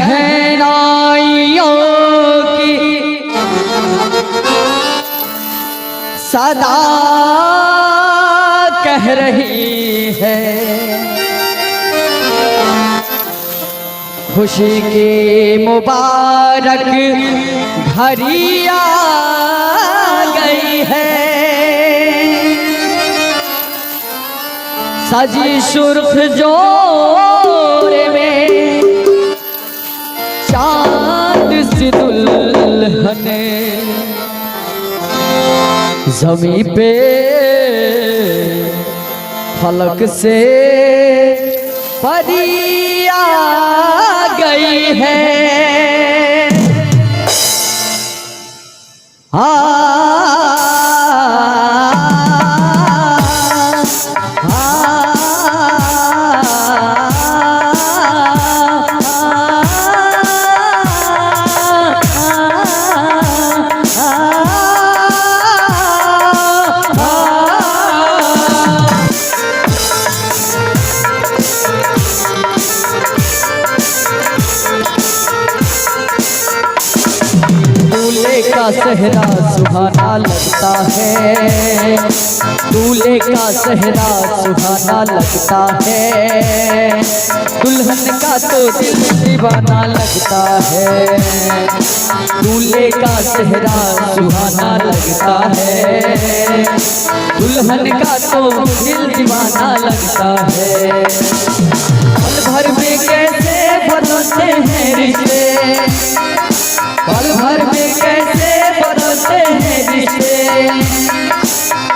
शहनाइयों की सदा कह रही है, खुशी की मुबारक घड़ी आ गई है। सजी सुर्ख जोड़े में चांद सी दुल्हन ज़मीं पे फलक से परी आ गई है। का सहरा सुहाना लगता है, दूल्हे का सहरा सुहाना लगता है, दुल्हन का तो दिल दीवाना लगता है। दूल्हे का सहरा सुहाना लगता है, दुल्हन का तो दिल दीवाना लगता है। पल भर में कैसे बदलते हैं रिश्ते, पल भर में कैसे बदलते हैं रिश्ते,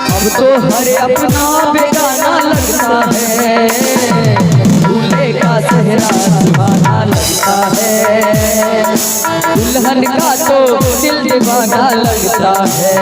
अब तो हर अपना बेगाना लगता है। दूल्हे का सहरा सुहाना लगता है, दुल्हन का तो दिल दीवाना लगता है।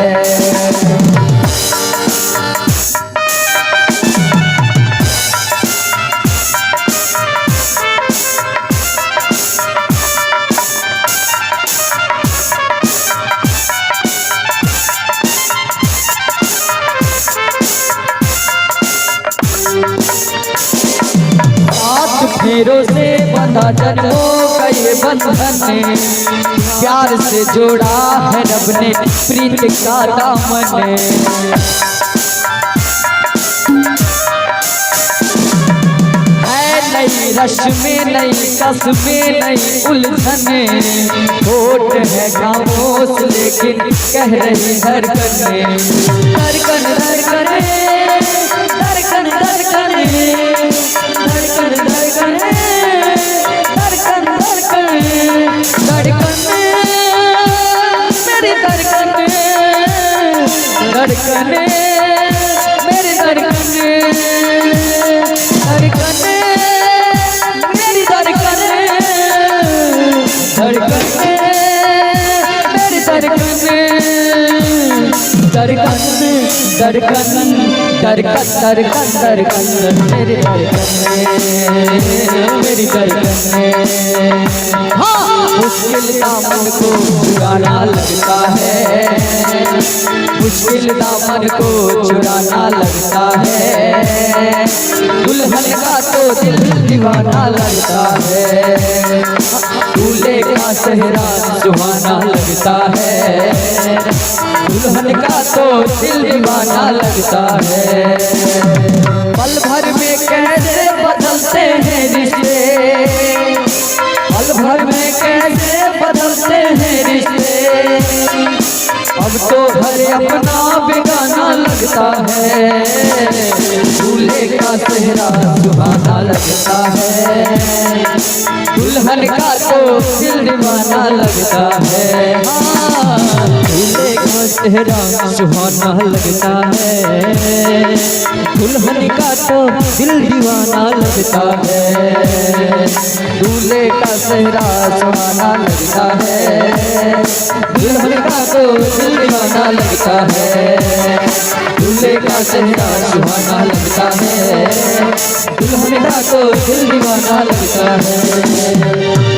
फेरों से बंधा जन्मों का ये बंधन, प्यार से जोड़ा है रब ने प्रीत का दामन। है नई रस्में, नई कसमें, नई उलझन, होठ है खामोश लेकिन कह रही धड़कन, धड़कन धड़कन धड़कन धड़कन धड़कन धड़कन धड़कन धड़कन धड़कन मेरी धड़कन धड़कन मेरी धड़कन धड़कन मेरी धड़कन धड़कन मेरी धड़कन धड़कन धड़कन धड़कन धड़कन धड़कन मेरी धड़कन मेरी धड़कन। हाँ, मुश्किल दामन को चुराना लगता है, मुश्किल दामन को चुराना लगता है, दुल्हन का तो दिल दीवाना लगता है। दूल्हे का सहरा सुहाना लगता है, दुल्हन का तो दिल दीवाना लगता है। पल भर में कैसे बदलते हैं रिश्ते, पल भर में कैसे बदलते हैं रिश्ते, अब तो हर अपना बेगाना लगता है। दूल्हे का सहरा सुहाना लगता है, दुल्हन का तो दिल दीवाना लगता है। हाँ, दूल्हे का चेहरा सुहाना लगता है, दुल्हन का तो दिल दीवाना लगता है। दूल्हे का चेहरा सुहाना लगता है, दुल्हन का तो दिल दीवाना लगता है। दूल्हे का चेहरा सुहाना लगता है, दुल्हन का तो दिल दीवाना लगता है।